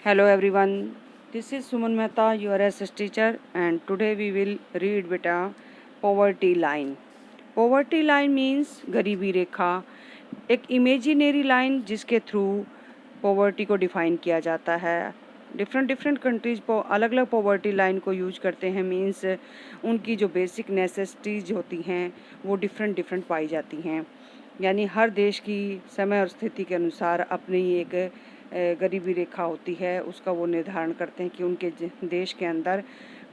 Hello everyone, this is Suman Mehta, your SS teacher, and today we will read beta poverty line. Poverty line means गरीबी रेखा, एक imaginary line जिसके through poverty को define किया जाता है. Different countries अलग अलग पॉवर्टी लाइन को यूज करते हैं. मीन्स उनकी जो बेसिक नेसेसिटीज होती हैं वो डिफरेंट पाई जाती हैं. यानी हर देश की समय और स्थिति के अनुसार अपनी एक गरीबी रेखा होती है, उसका वो निर्धारण करते हैं कि उनके देश के अंदर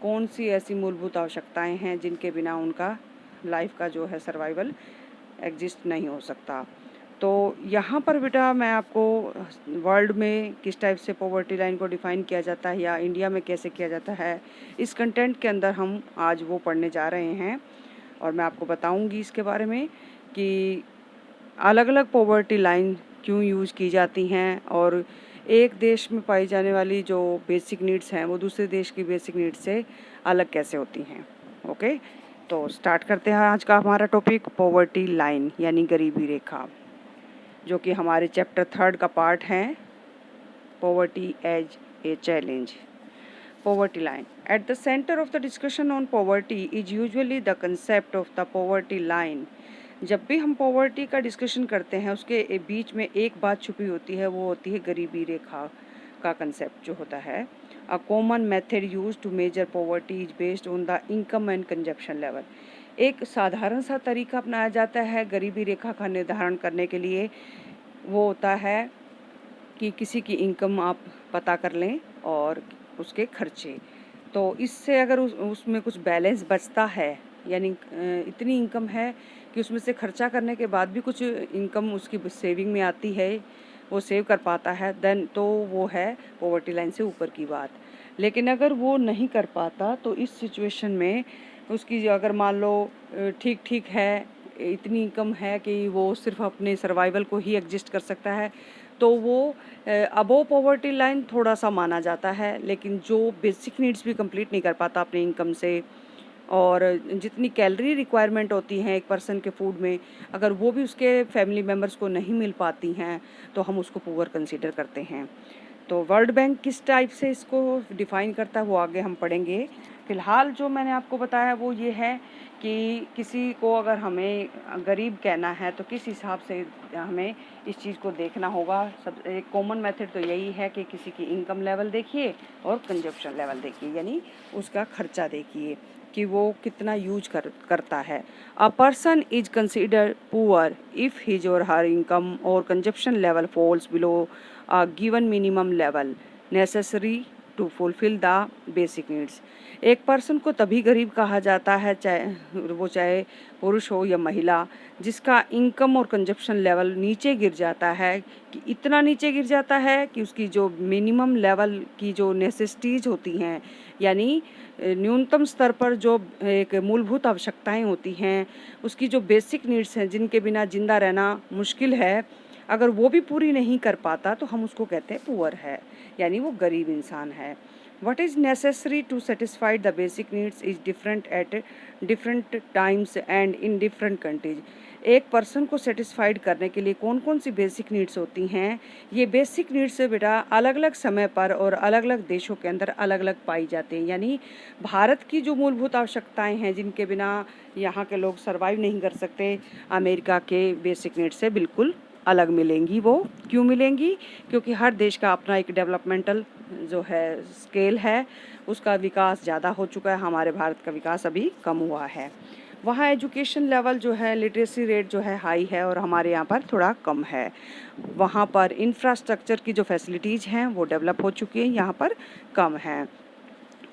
कौन सी ऐसी मूलभूत आवश्यकताएं हैं जिनके बिना उनका लाइफ का जो है सर्वाइवल एग्जिस्ट नहीं हो सकता. तो यहाँ पर बेटा मैं आपको वर्ल्ड में किस टाइप से पॉवर्टी लाइन को डिफ़ाइन किया जाता है या इंडिया में कैसे किया जाता है, इस कंटेंट के अंदर हम आज वो पढ़ने जा रहे हैं. और मैं आपको बताऊंगी इसके बारे में कि अलग अलग पॉवर्टी लाइन क्यों यूज़ की जाती हैं और एक देश में पाई जाने वाली जो बेसिक नीड्स हैं वो दूसरे देश की बेसिक नीड्स से अलग कैसे होती हैं. ओके, तो स्टार्ट करते हैं आज का हमारा टॉपिक पॉवर्टी लाइन यानी गरीबी रेखा, जो कि हमारे चैप्टर 3 का पार्ट है, poverty as a challenge. Poverty line. At the center of the discussion on poverty is usually the concept of the poverty line. जब भी हम पॉवर्टी का डिस्कशन करते हैं उसके बीच में एक बात छुपी होती है, वो होती है गरीबी रेखा का कंसेप्ट जो होता है. A common method use to measure poverty is based on the income and consumption level. एक साधारण सा तरीका अपनाया जाता है गरीबी रेखा का निर्धारण करने के लिए. वो होता है कि किसी की इनकम आप पता कर लें और उसके खर्चे. तो इससे अगर उसमें कुछ बैलेंस बचता है, यानी इतनी इनकम है कि उसमें से खर्चा करने के बाद भी कुछ इनकम उसकी सेविंग में आती है, वो सेव कर पाता है, देन तो वो है पॉवर्टी लाइन से ऊपर की बात. लेकिन अगर वो नहीं कर पाता तो इस सिचुएशन में उसकी अगर मान लो ठीक है, इतनी इनकम है कि वो सिर्फ अपने सर्वाइवल को ही एग्जिस्ट कर सकता है, तो वो अबोव पॉवर्टी लाइन थोड़ा सा माना जाता है. लेकिन जो बेसिक नीड्स भी कंप्लीट नहीं कर पाता अपने इनकम से, और जितनी कैलोरी रिक्वायरमेंट होती हैं एक पर्सन के फूड में, अगर वो भी उसके फैमिली मेम्बर्स को नहीं मिल पाती हैं तो हम उसको पुअर कंसीडर करते हैं. तो वर्ल्ड बैंक किस टाइप से इसको डिफ़ाइन करता है वो आगे हम पढ़ेंगे. फ़िलहाल जो मैंने आपको बताया वो ये है कि किसी को अगर हमें गरीब कहना है तो किस हिसाब से हमें इस चीज़ को देखना होगा. सब एक कॉमन मेथड तो यही है कि किसी की इनकम लेवल देखिए और कंजप्शन लेवल देखिए, यानी उसका खर्चा देखिए कि वो कितना यूज करता है. A person is considered poor if his और हर इनकम और consumption level falls below a given minimum level necessary to fulfill the basic needs. एक पर्सन को तभी गरीब कहा जाता है, चाहे पुरुष हो या महिला, जिसका इनकम और कंजप्शन लेवल नीचे गिर जाता है, कि इतना नीचे गिर जाता है कि उसकी जो मिनिमम लेवल की जो नेसेसिटीज़ होती हैं, यानी न्यूनतम स्तर पर जो एक मूलभूत आवश्यकताएं होती हैं, उसकी जो बेसिक नीड्स हैं जिनके बिना जिंदा रहना मुश्किल है, अगर वो भी पूरी नहीं कर पाता तो हम उसको कहते हैं पुअर है, यानी वो गरीब इंसान है. What is necessary to satisfy the basic needs is different at different times and in different countries. एक पर्सन को सेटिस्फाइड करने के लिए कौन कौन सी बेसिक नीड्स होती हैं, ये बेसिक नीड्स बेटा अलग अलग समय पर और अलग अलग देशों के अंदर अलग अलग पाई जाती हैं. यानी भारत की जो मूलभूत आवश्यकताएं हैं जिनके बिना यहाँ के लोग सर्वाइव नहीं कर सकते, अमेरिका के बेसिक नीड्स से बिल्कुल अलग मिलेंगी. वो क्यों मिलेंगी? क्योंकि हर देश का अपना एक डेवलपमेंटल जो है स्केल है, उसका विकास ज़्यादा हो चुका है. हमारे भारत का विकास अभी कम हुआ है. वहाँ एजुकेशन लेवल जो है, लिटरेसी रेट जो है हाई है और हमारे यहाँ पर थोड़ा कम है. वहाँ पर इंफ्रास्ट्रक्चर की जो फैसिलिटीज़ हैं वो डेवलप हो चुकी हैं, यहाँ पर कम है.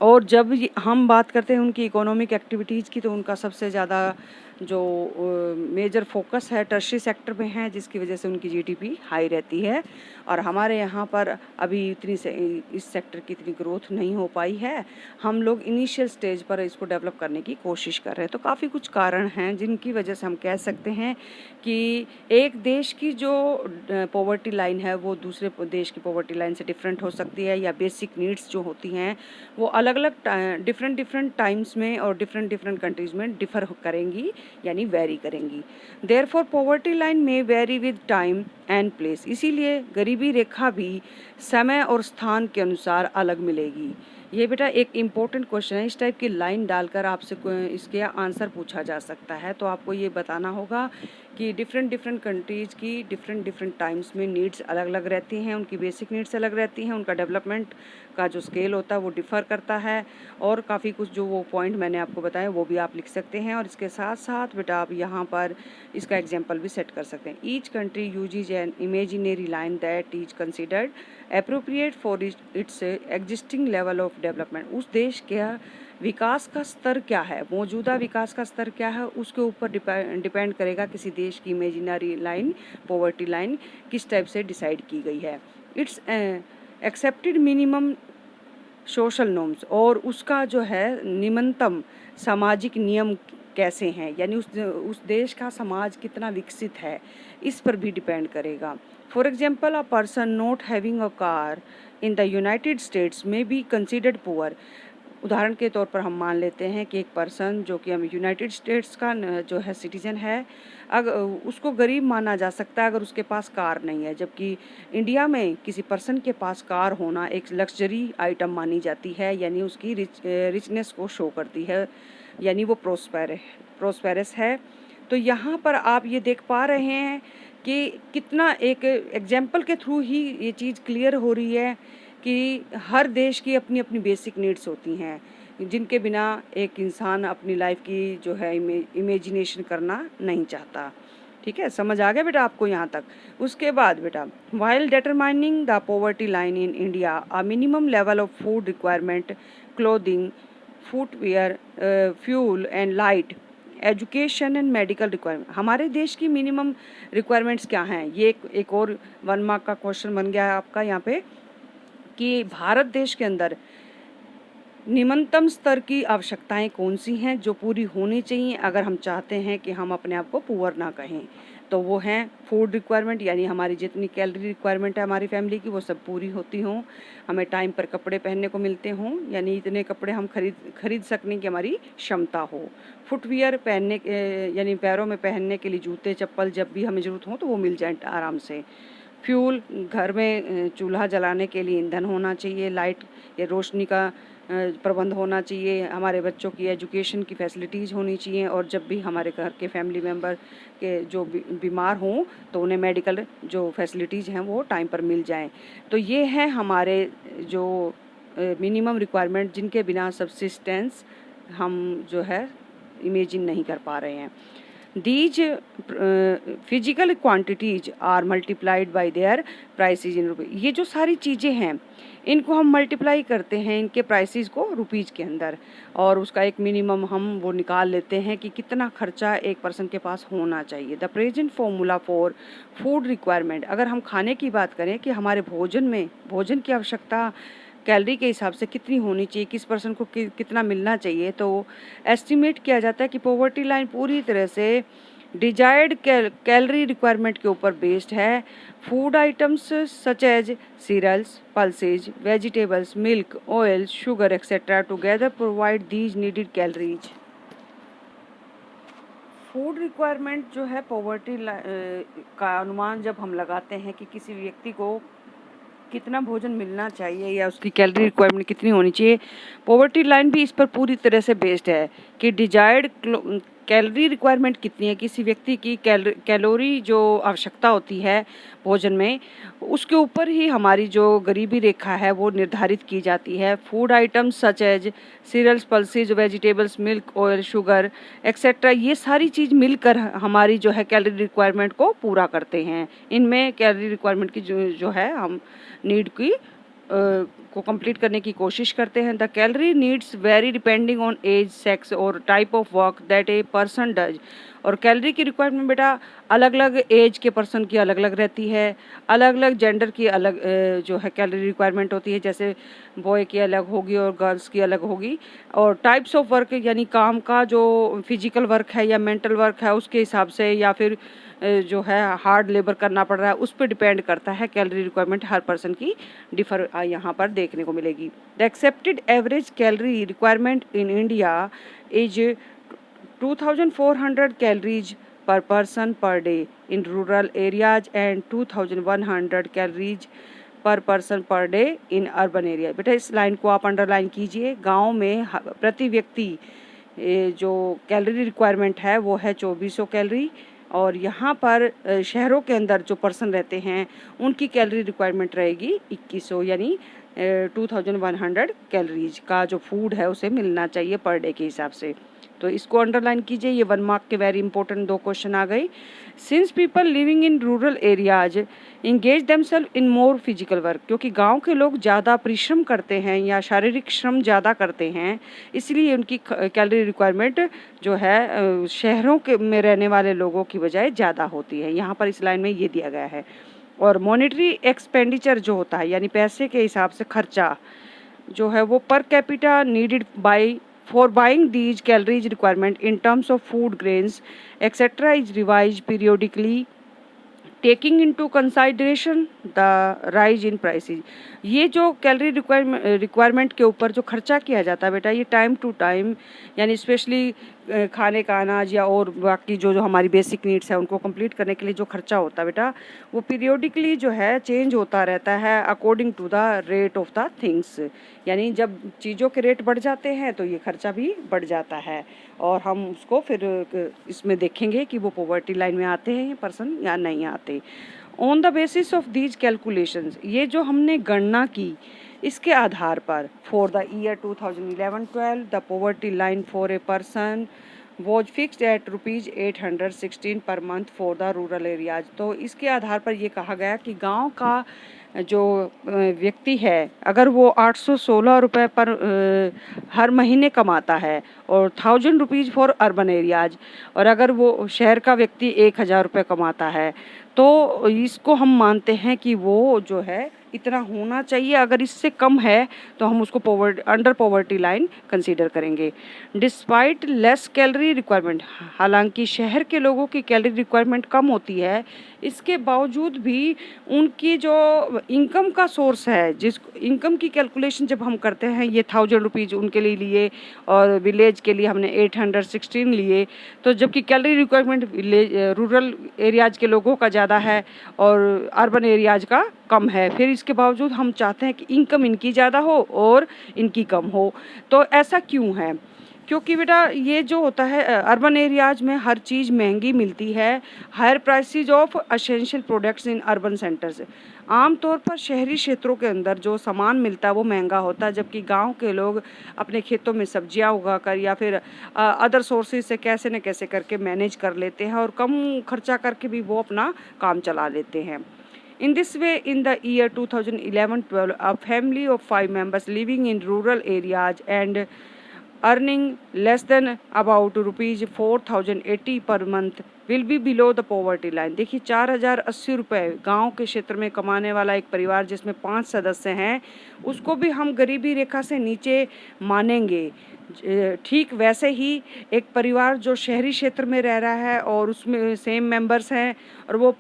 और जब हम बात करते हैं उनकी इकोनॉमिक एक्टिविटीज़ की, तो उनका सबसे ज़्यादा जो मेजर फोकस है टर्शियरी सेक्टर में है, जिसकी वजह से उनकी जीडीपी हाई रहती है. और हमारे यहाँ पर अभी इतनी से इस सेक्टर की इतनी ग्रोथ नहीं हो पाई है. हम लोग इनिशियल स्टेज पर इसको डेवलप करने की कोशिश कर रहे हैं. तो काफ़ी कुछ कारण हैं जिनकी वजह से हम कह सकते हैं कि एक देश की जो पॉवर्टी लाइन है वो दूसरे देश की पॉवर्टी लाइन से डिफरेंट हो सकती है, या बेसिक नीड्स जो होती हैं वो अलग अलग डिफरेंट टाइम्स में और डिफरेंट कंट्रीज़ में डिफ़र करेंगी. यानी वेरी करेंगी। देयरफॉर पॉवर्टी लाइन में very with time and place, इसीलिए गरीबी रेखा भी समय और स्थान के अनुसार अलग मिलेगी। ये बेटा एक इम्पोर्टेंट क्वेश्चन है, इस टाइप की लाइन डालकर आपसे इसके आंसर पूछा जा सकता है। तो आपको ये बताना होगा कि डिफरेंट कंट्रीज़ की डिफरेंट टाइम्स में नीड्स अलग अलग रहती हैं, उनकी बेसिक नीड्स अलग रहती हैं, उनका डेवलपमेंट का जो स्केल होता है वो डिफ़र करता है, और काफ़ी कुछ जो वो पॉइंट मैंने आपको बताए वो भी आप लिख सकते हैं। और इसके साथ साथ बेटा आप यहाँ पर इसका एग्जाम्पल भी सेट कर सकते हैं। Each country uses an imaginary line that is considered appropriate for its existing level of development. उस देश के विकास का स्तर क्या है, मौजूदा विकास का स्तर क्या है, उसके ऊपर डिपेंड करेगा किसी देश की इमेजिनरी लाइन, पॉवर्टी लाइन किस टाइप से डिसाइड की गई है। It's accepted minimum social norms, और उसका जो है निम्नतम सामाजिक नियम कैसे हैं, यानी उस देश का समाज कितना विकसित है, इस पर भी डिपेंड करेगा। For example, a person not having a car in the United states में बी कंसिडर्ड पुअर। उदाहरण के तौर पर हम मान लेते हैं कि एक पर्सन जो कि हम यूनाइटेड स्टेट्स का जो है सिटीज़न है, अगर उसको गरीब माना जा सकता है अगर उसके पास कार नहीं है, जबकि इंडिया में किसी पर्सन के पास कार होना एक लग्जरी आइटम मानी जाती है, यानी उसकी रिचनेस को शो करती है, यानी वो प्रोस्पेरस है। तो यहाँ पर आप ये देख पा रहे हैं कि कितना एक एग्जाम्पल के थ्रू ही ये चीज़ क्लियर हो रही है कि हर देश की अपनी अपनी बेसिक नीड्स होती हैं, जिनके बिना एक इंसान अपनी लाइफ की जो है इमेजिनेशन करना नहीं चाहता। ठीक है, समझ आ गया बेटा आपको यहाँ तक। उसके बाद बेटा, while determining the poverty line in India, a minimum level of food requirement, clothing, footwear, fuel and light, education and medical requirement. हमारे देश की मिनिमम रिक्वायरमेंट्स क्या हैं, ये एक और 1 मार्क का क्वेश्चन बन गया है आपका यहाँ पे, कि भारत देश के अंदर निम्नतम स्तर की आवश्यकताएं कौन सी हैं जो पूरी होनी चाहिए अगर हम चाहते हैं कि हम अपने आप को पुअर ना कहें। तो वो हैं फूड रिक्वायरमेंट, यानी हमारी जितनी कैलोरी रिक्वायरमेंट है हमारी फैमिली की वो सब पूरी होती हों, हमें टाइम पर कपड़े पहनने को मिलते हों, यानी इतने कपड़े हम खरीद सकने की हमारी क्षमता हो। फुटवियर पहनने यानी पैरों में पहनने के लिए जूते चप्पल जब भी हमें ज़रूरत हो तो वो मिल जाए आराम से। फ्यूल, घर में चूल्हा जलाने के लिए ईंधन होना चाहिए। लाइट या रोशनी का प्रबंध होना चाहिए। हमारे बच्चों की एजुकेशन की फैसिलिटीज़ होनी चाहिए, और जब भी हमारे घर के फैमिली मेम्बर के जो बीमार हों तो उन्हें मेडिकल जो फैसिलिटीज़ हैं वो टाइम पर मिल जाएं। तो ये हैं हमारे जो मिनिमम रिक्वायरमेंट, जिनके बिना सब्सिस्टेंस हम जो है इमेजिन नहीं कर पा रहे हैं। These physical quantities are multiplied by their prices in rupees। ये जो सारी चीज़ें हैं इनको हम मल्टीप्लाई करते हैं इनके प्राइसेस को रुपीज़ के अंदर, और उसका एक मिनिमम हम वो निकाल लेते हैं कि कितना खर्चा एक पर्सन के पास होना चाहिए। The present formula for food requirement, अगर हम खाने की बात करें कि हमारे भोजन की आवश्यकता कैलोरी के हिसाब से कितनी होनी चाहिए, किस पर्सन को कितना मिलना चाहिए, तो एस्टिमेट किया जाता है कि पॉवर्टी लाइन पूरी तरह से डिजायर्ड कैलोरी रिक्वायरमेंट के ऊपर बेस्ड है। Food items such as cereals, pulses, vegetables, milk, oil, sugar etcetera together provide these needed calories. Food requirement जो है पॉवर्टी का अनुमान जब हम लगाते हैं कि किसी व्यक्ति को कितना भोजन मिलना चाहिए या उसकी कैलोरी रिक्वायरमेंट कितनी होनी चाहिए, पॉवर्टी लाइन भी इस पर पूरी तरह से बेस्ड है कि डिजायर्ड कैलोरी रिक्वायरमेंट कितनी है, किसी व्यक्ति की कैलोरी जो आवश्यकता होती है भोजन में, उसके ऊपर ही हमारी जो गरीबी रेखा है वो निर्धारित की जाती है। Food items such as cereals, pulses, vegetables, milk, oil, sugar etcetera, ये सारी चीज़ मिलकर हमारी जो है कैलोरी रिक्वायरमेंट को पूरा करते हैं। इनमें कैलोरी रिक्वायरमेंट की जो है हम नीड की को कंप्लीट करने की कोशिश करते हैं। The calorie needs vary depending on age, sex और type of work that a person does. और कैलोरी की रिक्वायरमेंट बेटा अलग अलग एज के पर्सन की अलग अलग रहती है, अलग अलग जेंडर की अलग जो है कैलोरी रिक्वायरमेंट होती है, जैसे बॉय की अलग होगी और गर्ल्स की अलग होगी। और टाइप्स ऑफ वर्क यानी काम का जो फिजिकल वर्क है या मेंटल वर्क है उसके हिसाब से, या फिर जो है हार्ड लेबर करना पड़ रहा है, उस पर डिपेंड करता है। कैलोरी रिक्वायरमेंट हर पर्सन की डिफर यहाँ पर देखने को मिलेगी। The accepted average calorie requirement in India is 2400 calories per person per day in rural areas and 2100 calories पर person per day in urban area. बेटा इस लाइन को आप अंडरलाइन कीजिए। गांव में प्रति व्यक्ति जो कैलोरी रिक्वायरमेंट है वो है 2400 कैलोरी, और यहाँ पर शहरों के अंदर जो पर्सन रहते हैं उनकी कैलोरी रिक्वायरमेंट रहेगी 2100, यानी 2100 कैलोरीज का जो फूड है उसे मिलना चाहिए पर डे के हिसाब से। तो इसको अंडरलाइन कीजिए। ये 1 मार्क के वेरी इंपॉर्टेंट 2 क्वेश्चन आ गए। Since people living in rural areas engage themselves in more physical work, क्योंकि गांव के लोग ज़्यादा परिश्रम करते हैं या शारीरिक श्रम ज़्यादा करते हैं, इसलिए उनकी कैलोरी रिक्वायरमेंट जो है शहरों के में रहने वाले लोगों की बजाय ज़्यादा होती है। यहाँ पर इस लाइन में ये दिया गया है। और मॉनेटरी एक्सपेंडिचर जो होता है, यानी पैसे के हिसाब से खर्चा जो है वो per capita needed by for buying these calories requirement in terms of food, grains, etc. is revised periodically, taking into consideration the rise in prices। ये जो कैलोरी रिक्वायरमेंट के ऊपर जो खर्चा किया जाता है बेटा, ये टाइम टू टाइम, यानी स्पेशली खाने का अनाज या और बाकी जो हमारी बेसिक नीड्स है उनको कंप्लीट करने के लिए जो खर्चा होता है बेटा, वो पीरियोडिकली जो है चेंज होता रहता है according to the rate of the things. यानी जब चीज़ों के रेट बढ़ जाते हैं तो ये खर्चा भी बढ़ जाता है, और हम उसको फिर इसमें देखेंगे कि वो पॉवर्टी लाइन में आते हैं पर्सन या नहीं आते। On the basis of these calculations, ये जो हमने गणना की इसके आधार पर for the year 2011-12 the poverty line for a person was fixed at ₹816 per month for the rural areas. तो इसके आधार पर ये कहा गया कि गांव का जो व्यक्ति है अगर वो 816 रुपये पर हर महीने कमाता है और 1000 रुपीज़ फॉर अर्बन एरियाज, और अगर वो शहर का व्यक्ति 1000 रुपये कमाता है, तो इसको हम मानते हैं कि वो जो है इतना होना चाहिए। अगर इससे कम है तो हम उसको अंडर पॉवर्टी लाइन कंसीडर करेंगे। डिस्पाइट लेस कैलोरी रिक्वायरमेंट, हालांकि शहर के लोगों की कैलोरी रिक्वायरमेंट कम होती है, इसके बावजूद भी उनकी जो इनकम का सोर्स है, जिस इनकम की कैलकुलेशन जब हम करते हैं, ये 1000 रुपीज़ उनके लिए लिए और विलेज के लिए हमने 816 लिए, तो जबकि कैलोरी रिक्वायरमेंट रूरल एरियाज के लोगों का ज़्यादा है और अर्बन एरियाज का कम है, फिर इसके बावजूद हम चाहते हैं कि इनकम इनकी ज़्यादा हो और इनकी कम हो। तो ऐसा क्यों है? क्योंकि बेटा ये जो होता है अर्बन एरियाज में हर चीज़ महंगी मिलती है, higher prices of essential products in urban centres. आमतौर पर शहरी क्षेत्रों के अंदर जो सामान मिलता है वो महंगा होता है, जबकि गांव के लोग अपने खेतों में सब्जियां उगाकर या फिर अदर सोर्सेज से कैसे न कैसे करके मैनेज कर लेते हैं और कम खर्चा करके भी वो अपना काम चला लेते हैं। In this way, in the year 2011-12, a family of 5 members living in rural areas and earning less than about ₹4080 per month will be below the poverty line। देखिए 4080 रुपये गाँव के क्षेत्र में कमाने वाला एक परिवार जिसमें 5 सदस्य हैं, उसको भी हम गरीबी रेखा से नीचे मानेंगे। ठीक वैसे ही एक परिवार जो शहरी क्षेत्र में रह रहा है और उसमें सेम मेंबर्स हैं और वो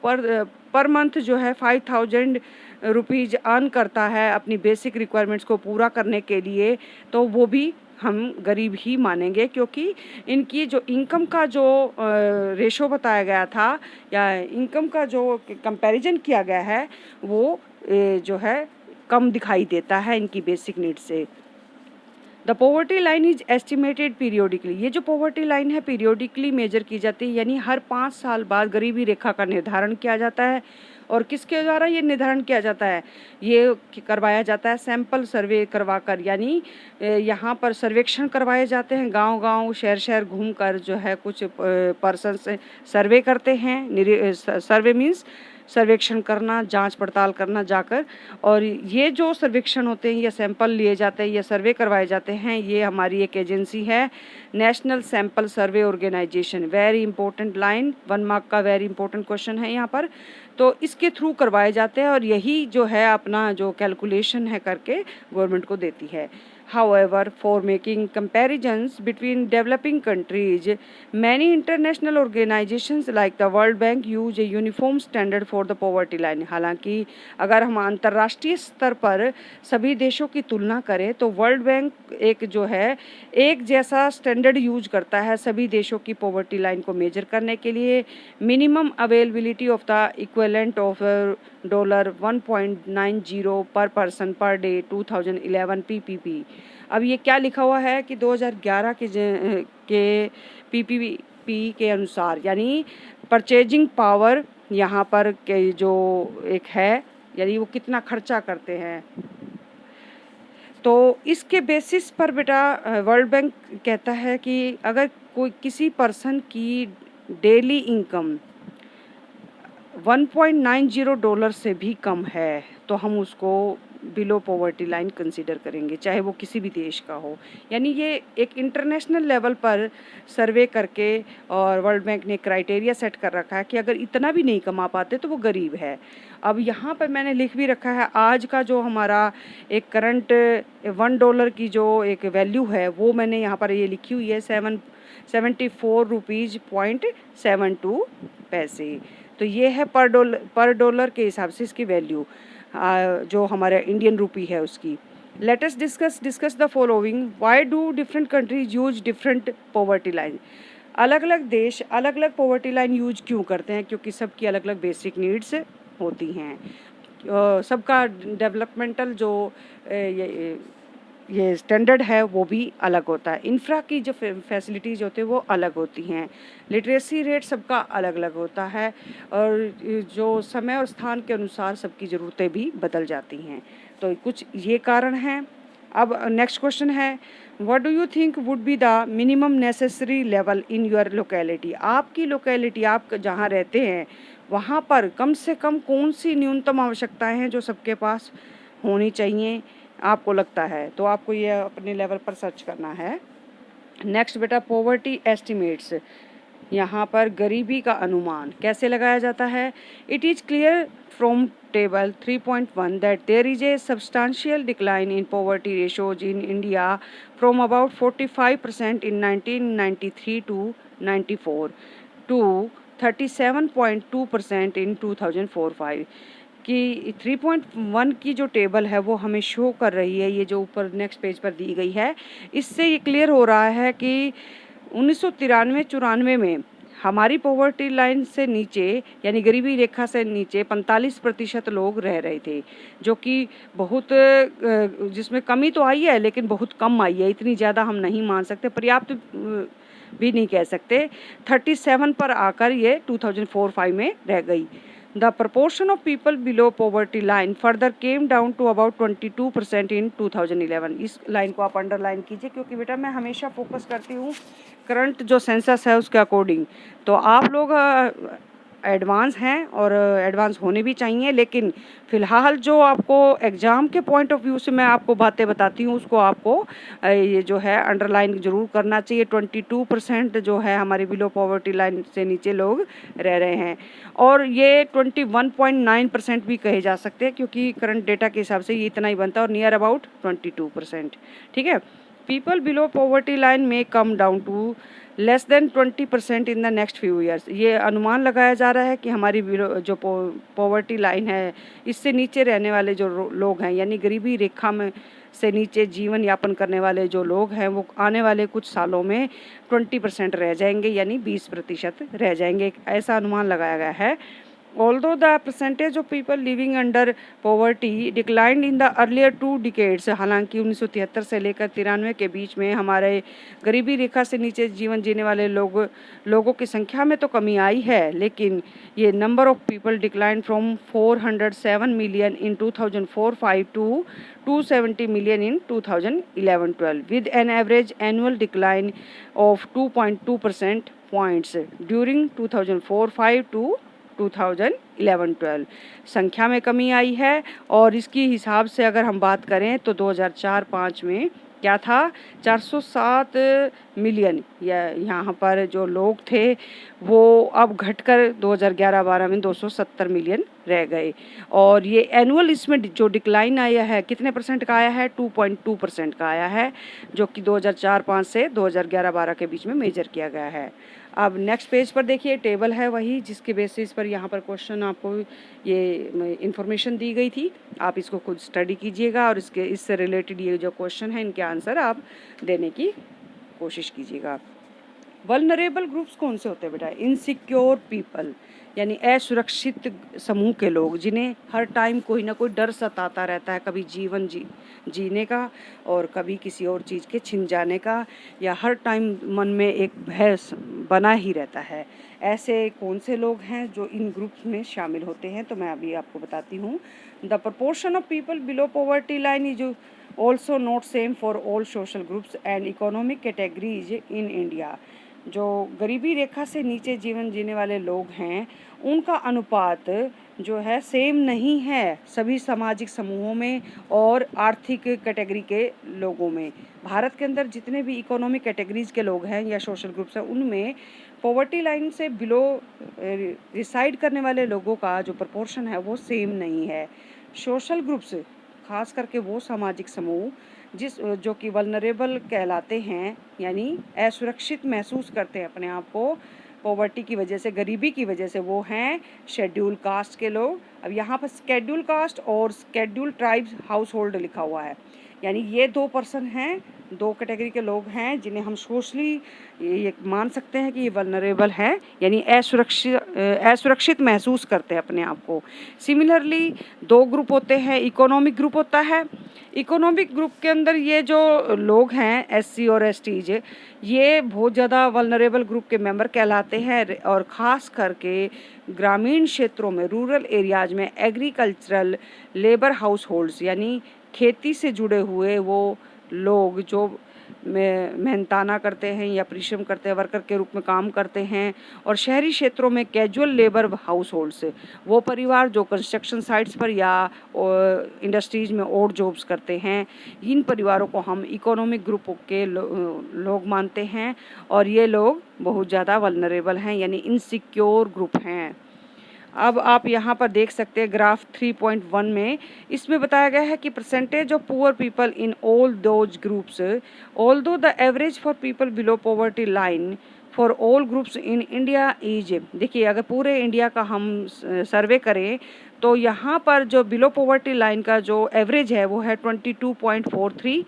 पर मंथ जो है 5000 रुपीज़ अर्न करता है अपनी बेसिक रिक्वायरमेंट्स को पूरा करने के लिए, तो वो भी हम गरीब ही मानेंगे, क्योंकि इनकी जो इनकम का जो रेशो बताया गया था या इनकम का जो कंपैरिजन किया गया है वो जो है कम दिखाई देता है इनकी बेसिक नीड से। The poverty line is estimated periodically, ये जो पॉवर्टी लाइन है पीरियोडिकली मेजर की जाती है, यानी हर 5 साल बाद गरीबी रेखा का निर्धारण किया जाता है। और किसके द्वारा ये निर्धारण किया जाता है? ये करवाया जाता है सैंपल सर्वे करवाकर, यानी यहाँ पर सर्वेक्षण करवाए जाते हैं, गांव-गांव शहर-शहर घूमकर जो है कुछ पर्सन से सर्वे करते हैं। सर्वे मीन्स सर्वेक्षण करना, जांच पड़ताल करना जाकर, और ये जो सर्वेक्षण होते हैं या सैंपल लिए जाते हैं या सर्वे करवाए जाते हैं, ये हमारी एक एजेंसी है National Sample Survey Organisation. Very important line, 1 mark का वेरी इंपॉर्टेंट क्वेश्चन है यहाँ पर। तो इसके थ्रू करवाए जाते हैं और यही जो है अपना जो कैलकुलेशन है करके गवर्नमेंट को देती है। However, for making comparisons between developing countries, many international organizations like the World Bank use a uniform standard for the poverty line. हालांकि अगर हम अंतर्राष्ट्रीय स्तर पर सभी देशों की तुलना करें तो वर्ल्ड बैंक एक जो है एक जैसा स्टैंडर्ड यूज करता है सभी देशों की पॉवर्टी लाइन को मेजर करने के लिए. Minimum availability of the equivalent of $1.90 पर पर्सन पर डे 2011 PPP. अब ये क्या लिखा हुआ है कि 2011 के PPP के अनुसार, यानी परचेजिंग पावर यहाँ पर के जो एक है, यानी वो कितना खर्चा करते हैं, तो इसके बेसिस पर बेटा वर्ल्ड बैंक कहता है कि अगर कोई किसी पर्सन की डेली इनकम $1.90 से भी कम है तो हम उसको बिलो पॉवर्टी लाइन कंसीडर करेंगे, चाहे वो किसी भी देश का हो. यानी ये एक इंटरनेशनल लेवल पर सर्वे करके और वर्ल्ड बैंक ने क्राइटेरिया सेट कर रखा है कि अगर इतना भी नहीं कमा पाते तो वो गरीब है. अब यहाँ पर मैंने लिख भी रखा है आज का जो हमारा एक करंट $1 की जो एक वैल्यू है वो मैंने यहाँ पर ये लिखी हुई है 74 रुपीज़ .72 पैसे. तो ये है पर डॉलर के हिसाब से इसकी वैल्यू जो हमारा इंडियन रूपी है उसकी. Let us discuss the following. Why do different countries use different poverty line. अलग अलग देश अलग अलग पॉवर्टी लाइन यूज क्यों करते हैं? क्योंकि सबकी अलग अलग बेसिक नीड्स होती हैं. सबका डेवलपमेंटल जो ये स्टैंडर्ड है वो भी अलग होता है. इंफ्रा की जो फैसिलिटीज़ होती है वो अलग होती हैं. लिटरेसी रेट सबका अलग अलग होता है और जो समय और स्थान के अनुसार सबकी ज़रूरतें भी बदल जाती हैं. तो कुछ ये कारण हैं. अब नेक्स्ट क्वेश्चन है, what do you think would be the minimum necessary level in your locality. आपकी लोकेलिटी, आप जहाँ रहते हैं वहाँ पर कम से कम कौन सी न्यूनतम आवश्यकताएं हैं जो सबके पास होनी चाहिए आपको लगता है? तो आपको ये अपने लेवल पर सर्च करना है. नेक्स्ट बेटा, पॉवर्टी एस्टिमेट्स. यहाँ पर गरीबी का अनुमान कैसे लगाया जाता है? It is clear from table 3.1 that there is a substantial decline in poverty ratios in India from about 45% in 1993 to 94 to 37.2% in 2004-05 कि 3.1 की जो टेबल है वो हमें शो कर रही है, ये जो ऊपर नेक्स्ट पेज पर दी गई है. इससे ये क्लियर हो रहा है कि 1993-94 में हमारी पॉवर्टी लाइन से नीचे यानी गरीबी रेखा से नीचे 45% लोग रह रहे थे, जो कि बहुत जिसमें कमी तो आई है लेकिन बहुत कम आई है. इतनी ज़्यादा हम नहीं मान सकते, पर्याप्त भी नहीं कह सकते. 37 पर आकर ये 2004-05 में रह गई. The proportion of people below poverty line further came down to about 22% in 2011. इस लाइन को आप अंडरलाइन कीजिए क्योंकि बेटा मैं हमेशा फोकस करती हूँ करंट जो सेंसस है उसके अकॉर्डिंग. तो आप लोग एडवांस हैं और एडवांस होने भी चाहिए, लेकिन फ़िलहाल जो आपको एग्ज़ाम के पॉइंट ऑफ व्यू से मैं आपको बातें बताती हूँ उसको आपको ये जो है अंडरलाइन ज़रूर करना चाहिए. 22% जो है हमारे बिलो पॉवर्टी लाइन से नीचे लोग रह रहे हैं और ये 21.9% भी कहे जा सकते हैं क्योंकि करंट डेटा के हिसाब से ये इतना ही बनता है और नियर अबाउट 22%. ठीक है. पीपल बिलो पॉवर्टी लाइन में come down to less than 20% in the next few years. ये अनुमान लगाया जा रहा है कि हमारी जो पॉवर्टी लाइन है इससे नीचे रहने वाले जो लोग हैं यानी गरीबी रेखा में से नीचे जीवन यापन करने वाले जो लोग हैं वो आने वाले कुछ सालों में 20% रह जाएंगे, यानी 20% रह जाएंगे, ऐसा अनुमान लगाया गया है. Although the percentage of people living under poverty declined in the earlier 2 decades, हालांकि 1973 से लेकर 93 के बीच में हमारे गरीबी रेखा से नीचे जीवन जीने वाले लोगों की संख्या में तो कमी आई है, लेकिन ये number of people decline from 407 million in 2004-05 to 270 million in 2011-12 with an average annual decline of 2.2% points during 2004-05 to 2011-12. संख्या में कमी आई है और इसकी हिसाब से अगर हम बात करें तो 2004-05 में क्या था, 407 मिलियन या यहाँ पर जो लोग थे वो अब घटकर 2011-12 में 270 मिलियन रह गए। और ये एनुअल इसमें जो डिक्लाइन आया है कितने परसेंट का आया है, 2.2% का आया है, जो कि 2004-05 से 2011-12 के बीच में मेजर किया गया है। अब नेक्स्ट पेज पर देखिए, टेबल है वही जिसके बेसिस पर यहाँ पर क्वेश्चन आपको ये इंफॉर्मेशन दी गई थी। आप इसको खुद स्टडी कीजिएगा और इससे रिलेटेड ये जो क्वेश्चन है इनके आंसर आप देने की कोशिश कीजिएगा। वल्नरेबल ग्रुप्स कौन से होते हैं बेटा, इनसिक्योर पीपल यानी असुरक्षित समूह के लोग, जिन्हें हर टाइम कोई ना कोई डर सताता रहता है, कभी जीवन जीने का और कभी किसी और चीज़ के छिन जाने का, या हर टाइम मन में एक भय बना ही रहता है। ऐसे कौन से लोग हैं जो इन ग्रुप्स में शामिल होते हैं, तो मैं अभी आपको बताती हूँ। The proportion of people below poverty line is also not same for all social groups and economic categories in India. जो गरीबी रेखा से नीचे जीवन जीने वाले लोग हैं उनका अनुपात जो है सेम नहीं है सभी सामाजिक समूहों में और आर्थिक कैटेगरी के लोगों में। भारत के अंदर जितने भी इकोनॉमिक कैटेगरीज के लोग हैं या सोशल ग्रुप्स हैं उनमें पॉवर्टी लाइन से बिलो रिसाइड करने वाले लोगों का जो प्रपोर्शन है वो सेम नहीं है। सोशल ग्रुप्स खास करके वो सामाजिक समूह जो कि वल्नरेबल कहलाते हैं, यानी असुरक्षित महसूस करते हैं अपने आप को पॉवर्टी की वजह से, गरीबी की वजह से, वो हैं शेड्यूल कास्ट के लोग। अब यहाँ पर शेड्यूल कास्ट और शेड्यूल ट्राइब्स हाउस होल्ड लिखा हुआ है, यानी ये 2 पर्सन हैं, 2 कैटेगरी के लोग हैं जिन्हें हम सोशली ये मान सकते हैं कि ये वल्नरेबल हैं, यानी असुरक्षित महसूस करते हैं अपने आप को। सिमिलरली 2 ग्रुप होते हैं, इकोनॉमिक ग्रुप होता है। इकोनॉमिक ग्रुप के अंदर ये जो लोग हैं एससी और एसटीज, ये बहुत ज़्यादा वल्नरेबल ग्रुप के मेंबर कहलाते हैं और ख़ास करके ग्रामीण क्षेत्रों में, रूरल एरियाज में एग्रीकल्चरल लेबर हाउस होल्ड्स यानी खेती से जुड़े हुए वो लोग जो मेहनताना करते हैं या परिश्रम करते हैं, वर्कर के रूप में काम करते हैं, और शहरी क्षेत्रों में कैजुअल लेबर हाउस होल्ड्स, वो परिवार जो कंस्ट्रक्शन साइट्स पर या इंडस्ट्रीज में ओड जॉब्स करते हैं, इन परिवारों को हम इकोनॉमिक ग्रुप के लोग मानते हैं और ये लोग बहुत ज़्यादा वल्नरेबल हैं, यानी इनसिक्योर ग्रुप हैं। अब आप यहाँ पर देख सकते हैं ग्राफ 3.1 में, इसमें बताया गया है कि percentage of poor people in all those groups although the average for people below poverty line for all groups in India is. देखिए, अगर पूरे इंडिया का हम सर्वे करें तो यहाँ पर जो बिलो पॉवर्टी लाइन का जो एवरेज है वो है 22.43।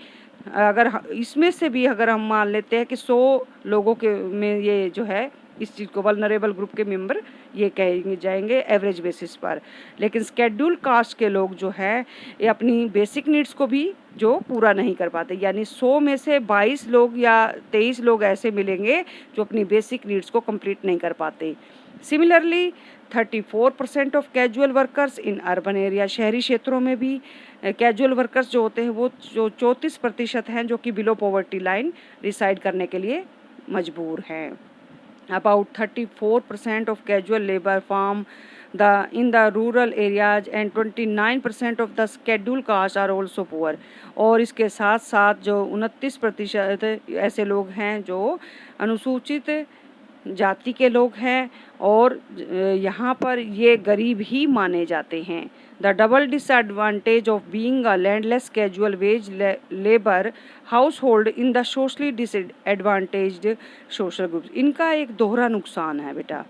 अगर इसमें से भी अगर हम मान लेते हैं कि 100 लोगों के में ये जो है इस चीज़ को वल्नरेबल ग्रुप के मेंबर ये कहेंगे जाएंगे एवरेज बेसिस पर, लेकिन शेड्यूल कास्ट के लोग जो है ये अपनी बेसिक नीड्स को भी जो पूरा नहीं कर पाते, यानी 100 में से 22 लोग या 23 लोग ऐसे मिलेंगे जो अपनी बेसिक नीड्स को कंप्लीट नहीं कर पाते। Similarly 34% of casual workers in urban area, शहरी क्षेत्रों में भी कैजुअल वर्कर्स जो होते हैं वो जो 34% हैं जो कि बिलो पॉवर्टी लाइन रिसाइड करने के लिए मजबूर हैं। About 34% of casual labor farm in the rural areas and 29% of the scheduled caste are also poor। और इसके साथ साथ जो 29% ऐसे लोग हैं जो अनुसूचित जाति के लोग हैं और यहाँ पर ये गरीब ही माने जाते हैं। The double disadvantage of being a landless casual veg labour house hold in the socially disadvantaged social groups, इनका एक दोहरा नुकसान है बेटा।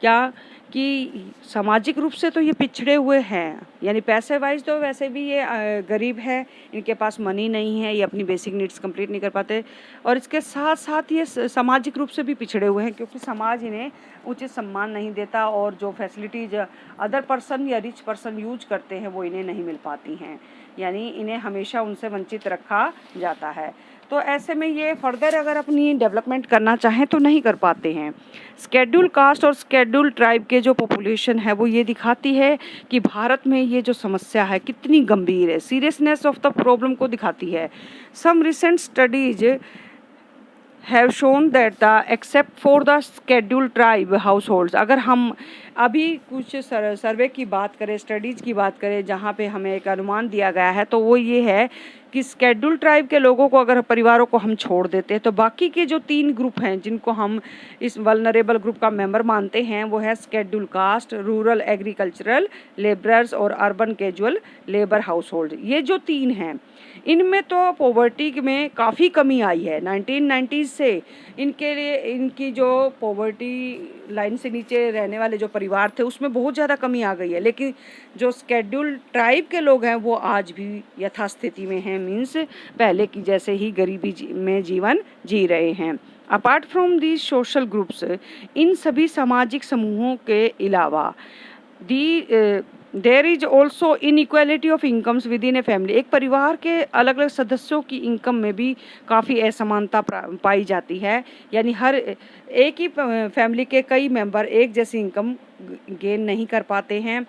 क्या कि सामाजिक रूप से तो ये पिछड़े हुए हैं, यानी पैसे वाइज तो वैसे भी ये गरीब है, इनके पास मनी नहीं है, ये अपनी बेसिक नीड्स कंप्लीट नहीं कर पाते, और इसके साथ साथ ये सामाजिक रूप से भी पिछड़े हुए हैं क्योंकि समाज इन्हें उचित सम्मान नहीं देता और जो फैसिलिटीज अदर पर्सन या रिच पर्सन यूज करते हैं वो इन्हें नहीं मिल पाती हैं, यानी इन्हें हमेशा उनसे वंचित रखा जाता है। तो ऐसे में ये फर्दर अगर अपनी डेवलपमेंट करना चाहें तो नहीं कर पाते हैं। स्केड्यूल कास्ट और स्केड्यूल ट्राइब के जो पॉपुलेशन है वो ये दिखाती है कि भारत में ये जो समस्या है कितनी गंभीर है, सीरियसनेस ऑफ द प्रॉब्लम को दिखाती है। Some recent studies have shown that the except for the scheduled tribe households, अगर हम अभी कुछ सर्वे की बात करें, स्टडीज़ की बात करें, जहाँ पे हमें एक अनुमान दिया गया है, तो वो ये है कि शेड्यूल ट्राइब के लोगों को अगर परिवारों को हम छोड़ देते हैं तो बाकी के जो 3 ग्रुप हैं जिनको हम इस वल्नरेबल ग्रुप का मेंबर मानते हैं, वो है schedule caste, rural agricultural labourers और urban casual labour household. ये जो 3 हैं, इनमें तो पॉवर्टी में काफ़ी कमी आई है 1990s से। इनके लिए इनकी जो पॉवर्टी लाइन से नीचे रहने वाले जो परिवार थे उसमें बहुत ज़्यादा कमी आ गई है, लेकिन जो शेड्यूल ट्राइब के लोग हैं वो आज भी यथास्थिति में हैं, मीन्स पहले की जैसे ही गरीबी में जीवन जी रहे हैं। Apart from these social groups, इन सभी सामाजिक समूहों के अलावा there is also inequality of incomes within a family. एक परिवार के अलग अलग सदस्यों की इनकम में भी काफ़ी असमानता पाई जाती है, यानी हर एक ही फैमिली के कई मेंबर एक जैसी इनकम गेन नहीं कर पाते हैं।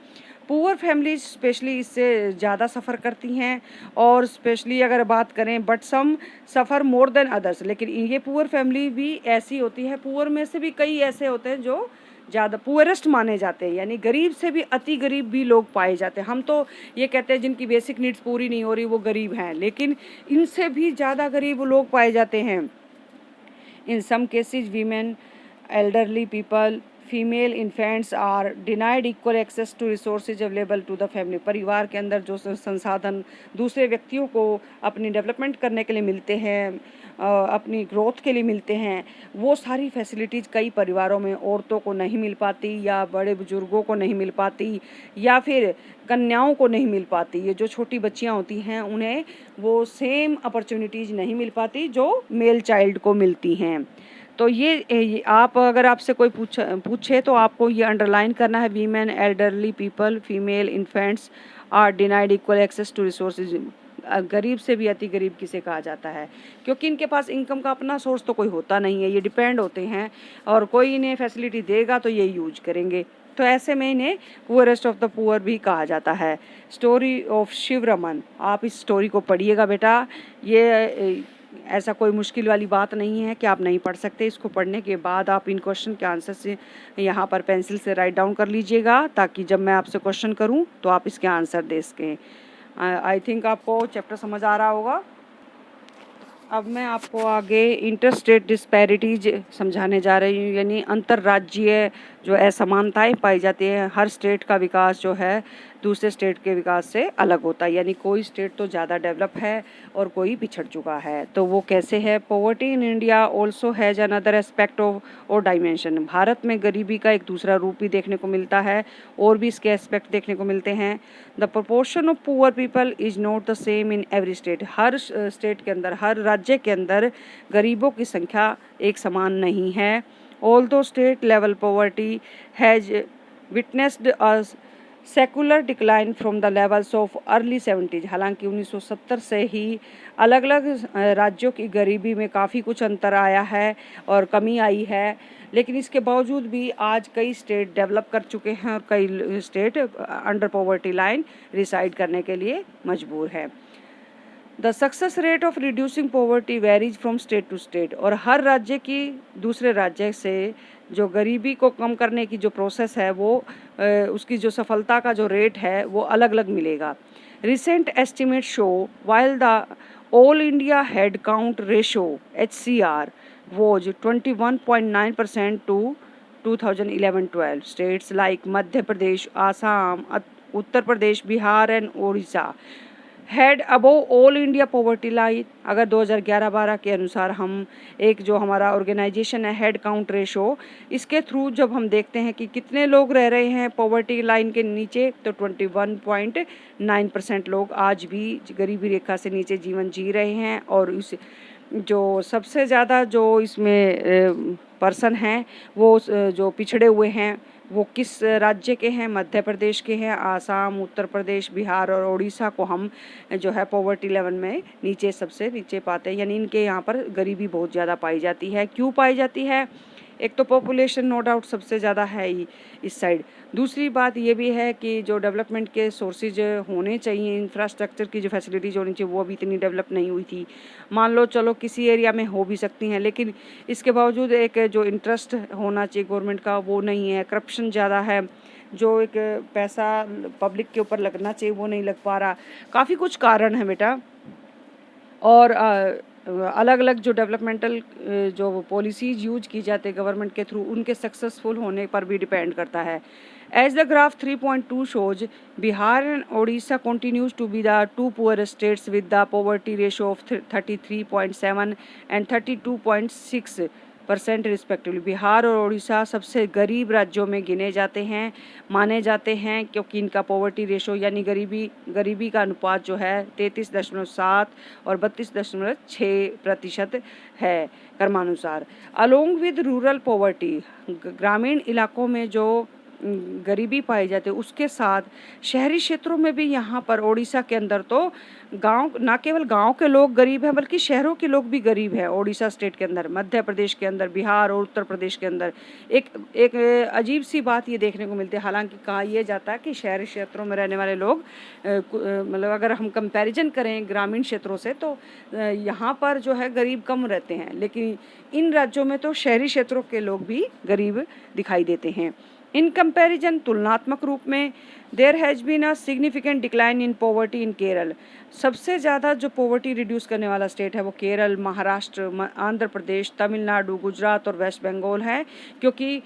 पुअर फैमिली स्पेशली इससे ज़्यादा सफ़र करती हैं, और स्पेशली अगर बात करें but some suffer more than others. लेकिन ये पुअर फैमिली भी ऐसी होती है, पुअर में से भी कई ऐसे होते हैं जो ज़्यादा पुअरेस्ट माने जाते हैं, यानी गरीब से भी अति गरीब भी लोग पाए जाते हैं। हम तो ये कहते हैं जिनकी बेसिक नीड्स पूरी नहीं हो रही वो गरीब हैं, लेकिन इनसे भी ज़्यादा गरीब लोग पाए जाते हैं। In some cases women, elderly people, female infants are denied equal access to resources available to the family. परिवार के अंदर जो संसाधन दूसरे व्यक्तियों को अपनी डेवलपमेंट करने के लिए मिलते हैं, अपनी ग्रोथ के लिए मिलते हैं, वो सारी फैसिलिटीज़ कई परिवारों में औरतों को नहीं मिल पाती, या बड़े बुजुर्गों को नहीं मिल पाती, या फिर कन्याओं को नहीं मिल पाती। ये जो छोटी बच्चियां होती हैं उन्हें वो सेम अपॉर्चुनिटीज़ नहीं मिल पाती जो मेल चाइल्ड को मिलती हैं। तो ये आप अगर आपसे कोई पूछे तो आपको ये अंडरलाइन करना है, women, elderly people, female infants are denied equal access to resources. गरीब से भी अति गरीब किसे कहा जाता है, क्योंकि इनके पास इनकम का अपना सोर्स तो कोई होता नहीं है, ये डिपेंड होते हैं, और कोई इन्हें फैसिलिटी देगा तो ये यूज करेंगे। तो ऐसे में इन्हें पुअरेस्ट ऑफ द पुअर भी कहा जाता है। स्टोरी ऑफ शिव रमन, आप इस स्टोरी को पढ़िएगा बेटा। ये ऐसा कोई मुश्किल वाली बात नहीं है कि आप नहीं पढ़ सकते। इसको पढ़ने के बाद आप इन क्वेश्चन के आंसर से यहाँ पर पेंसिल से राइट डाउन कर लीजिएगा, ताकि जब मैं आपसे क्वेश्चन करूँ तो आप इसके आंसर दे सकें। आई थिंक आपको चैप्टर समझ आ रहा होगा। अब मैं आपको आगे इंटरस्टेट डिस्पैरिटीज समझाने जा रही हूँ, यानी अंतर्राज्यीय जो असमानताएं पाई जाती हैं। हर स्टेट का विकास जो है दूसरे स्टेट के विकास से अलग होता है, यानी कोई स्टेट तो ज़्यादा डेवलप है और कोई पिछड़ चुका है। तो वो कैसे है? Poverty in India also has another aspect of और डायमेंशन। भारत में गरीबी का एक दूसरा रूप भी देखने को मिलता है, और भी इसके एस्पेक्ट देखने को मिलते हैं। The proportion of poor people is not the same in every state. Her state के अंदर, हर राज्य के अंदर गरीबों की संख्या एक समान नहीं है। Although state level poverty has witnessed a secular decline from the levels of early 70s। हालांकि 1970 से ही अलग अलग राज्यों की गरीबी में काफ़ी कुछ अंतर आया है और कमी आई है, लेकिन इसके बावजूद भी आज कई स्टेट डेवलप कर चुके हैं और कई state under poverty line reside करने के लिए मजबूर है। The success rate of reducing poverty varies from state to state. और हर राज्य की दूसरे राज्य से जो गरीबी को कम करने की जो प्रोसेस है वो उसकी जो सफलता का जो रेट है वो अलग अलग मिलेगा। Recent estimate show while the all India head count ratio HCR was 21.9% to 2011-12. States like Madhya Pradesh, Assam, Uttar Pradesh, Bihar and Odisha had above all India poverty line. अगर 2011-12 के अनुसार हम एक जो हमारा ऑर्गेनाइजेशन है हेड काउंट रेशो, इसके through जब हम देखते हैं कि कितने लोग रह रहे हैं पॉवर्टी लाइन के नीचे, तो 21.9% लोग आज भी गरीबी रेखा से नीचे जीवन जी रहे हैं। और इस जो सबसे ज़्यादा जो इसमें पर्सन हैं वो जो पिछड़े हुए हैं वो किस राज्य के हैं? मध्य प्रदेश के हैं। आसाम, उत्तर प्रदेश, बिहार और उड़ीसा को हम जो है पॉवर्टी लेवल में नीचे सबसे नीचे पाते हैं, यानी इनके यहाँ पर गरीबी बहुत ज़्यादा पाई जाती है। क्यों पाई जाती है? एक तो पॉपुलेशन नो डाउट सबसे ज़्यादा है ही इस साइड। दूसरी बात ये भी है कि जो डेवलपमेंट के सोर्सेज होने चाहिए, इंफ्रास्ट्रक्चर की जो फैसिलिटीज़ होनी चाहिए वो अभी इतनी डेवलप नहीं हुई थी। मान लो चलो किसी एरिया में हो भी सकती हैं, लेकिन इसके बावजूद एक जो इंटरेस्ट होना चाहिए गवर्नमेंट का वो नहीं है। करप्शन ज़्यादा है, जो एक पैसा पब्लिक के ऊपर लगना चाहिए वो नहीं लग पा रहा। काफ़ी कुछ कारण है बेटा। और अलग अलग जो डेवलपमेंटल जो पॉलिसीज़ यूज की जाती है गवर्नमेंट के थ्रू, उनके सक्सेसफुल होने पर भी डिपेंड करता है। As the graph 3.2 shows, Bihar and Odisha continues to be the two poorest states with the poverty ratio of 33.7 and 32.6% respectively. Bihar और उड़ीसा सबसे गरीब राज्यों में गिने जाते हैं, माने जाते हैं, क्योंकि इनका पॉवर्टी रेशो यानी गरीबी का अनुपात जो है 33.7 और 32.6% है क्रमानुसार। अलोंग विद रूरल पॉवर्टी, ग्रामीण इलाकों में जो गरीबी पाई जाती है उसके साथ शहरी क्षेत्रों में भी यहाँ पर ओडिशा के अंदर तो गांव, ना केवल गांव के लोग गरीब हैं बल्कि शहरों के लोग भी गरीब हैं। ओडिशा स्टेट के अंदर, मध्य प्रदेश के अंदर, बिहार और उत्तर प्रदेश के अंदर एक अजीब सी बात ये देखने को मिलती है। हालांकि कहा यह जाता है कि शहरी क्षेत्रों में रहने वाले लोग मतलब अगर हम कंपैरिजन करें ग्रामीण क्षेत्रों से तो यहाँ पर जो है गरीब कम रहते हैं, लेकिन इन राज्यों में तो शहरी क्षेत्रों के लोग भी गरीब दिखाई देते हैं। इन कंपैरिजन, तुलनात्मक रूप में, there has been a significant decline in poverty in Kerala. सबसे ज़्यादा जो पॉवर्टी रिड्यूस करने वाला स्टेट है वो केरल, महाराष्ट्र, आंध्र प्रदेश, तमिलनाडु, गुजरात और वेस्ट बंगाल है, क्योंकि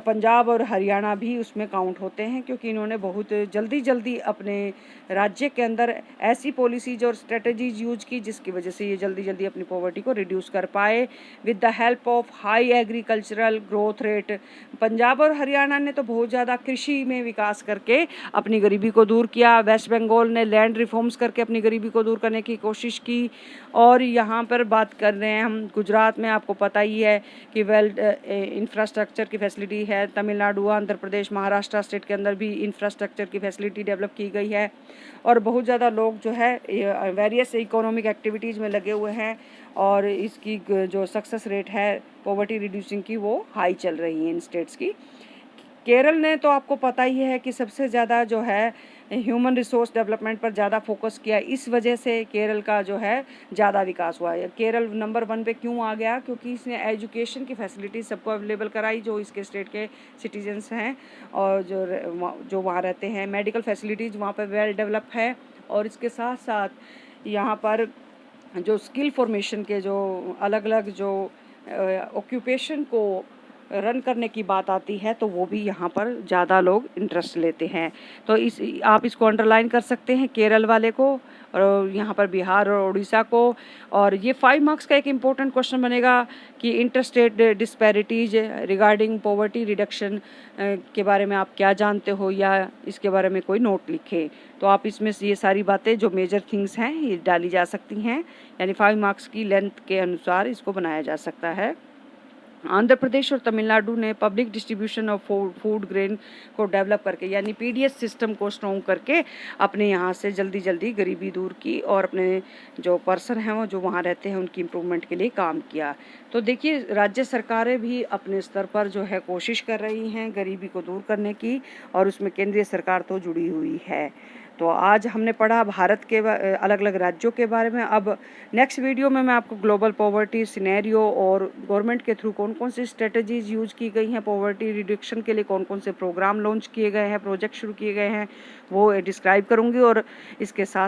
पंजाब और हरियाणा भी उसमें काउंट होते हैं, क्योंकि इन्होंने बहुत जल्दी अपने राज्य के अंदर ऐसी पॉलिसीज और स्ट्रेटजीज यूज की जिसकी वजह से ये जल्दी अपनी पॉवर्टी को रिड्यूस कर पाए with the help of high agricultural growth rate. Punjab और हरियाणा ने तो बहुत ज़्यादा कृषि में विकास करके अपनी गरीबी को दूर किया। वेस्ट बंगाल ने लैंड रिफॉर्म्स करके अपनी गरीबी को दूर करने की कोशिश की। और यहाँ पर बात कर रहे हैं हम गुजरात में, आपको पता ही है कि इंफ्रास्ट्रक्चर की फैसिलिटी है। तमिलनाडु, आंध्र प्रदेश, महाराष्ट्र स्टेट के अंदर भी इंफ्रास्ट्रक्चर की फैसिलिटी डेवलप की गई है और बहुत ज़्यादा लोग जो है वेरियस इकोनॉमिक एक्टिविटीज़ में लगे हुए हैं और इसकी जो सक्सेस रेट है पॉवर्टी रिड्यूसिंग की वो हाई चल रही है इन स्टेट्स की। केरल ने तो आपको पता ही है कि सबसे ज़्यादा जो है ह्यूमन रिसोर्स डेवलपमेंट पर ज़्यादा फोकस किया, इस वजह से केरल का जो है ज़्यादा विकास हुआ है। केरल नंबर 1 पे क्यों आ गया? क्योंकि इसने एजुकेशन की फैसिलिटी सबको अवेलेबल कराई जो इसके स्टेट के सिटीजन्स हैं और जो वहाँ रहते हैं। मेडिकल फैसिलिटीज़ वहाँ पर वेल डेवलप है और इसके साथ साथ यहाँ पर जो स्किल फॉर्मेशन के जो अलग अलग जो ऑक्यूपेशन को रन करने की बात आती है तो वो भी यहाँ पर ज़्यादा लोग इंटरेस्ट लेते हैं। तो आप इसको अंडरलाइन कर सकते हैं केरल वाले को और यहाँ पर बिहार और उड़ीसा को। और ये 5 मार्क्स का एक इम्पोर्टेंट क्वेश्चन बनेगा कि interstate disparities regarding poverty reduction के बारे में आप क्या जानते हो या इसके बारे में कोई नोट लिखे। तो आप इसमें से ये सारी बातें जो मेजर थिंग्स हैं ये डाली जा सकती हैं, यानी 5 मार्क्स की लेंथ के अनुसार इसको बनाया जा सकता है। आंध्र प्रदेश और तमिलनाडु ने public distribution of food grain को डेवलप करके यानी पीडीएस सिस्टम को स्ट्रॉन्ग करके अपने यहाँ से जल्दी गरीबी दूर की और अपने जो पर्सन हैं वो जो वहाँ रहते हैं उनकी इम्प्रूवमेंट के लिए काम किया। तो देखिए राज्य सरकारें भी अपने स्तर पर जो है कोशिश कर रही हैं गरीबी को दूर करने की और उसमें केंद्रीय सरकार तो जुड़ी हुई है। तो आज हमने पढ़ा भारत के अलग अलग राज्यों के बारे में। अब नेक्स्ट वीडियो में मैं आपको ग्लोबल पॉवर्टी सिनेरियो और गवर्नमेंट के थ्रू कौन कौन सी स्ट्रेटजीज यूज की गई हैं पॉवर्टी रिडक्शन के लिए, कौन कौन से प्रोग्राम लॉन्च किए गए हैं, प्रोजेक्ट शुरू किए गए हैं, वो डिस्क्राइब करूंगी और इसके साथ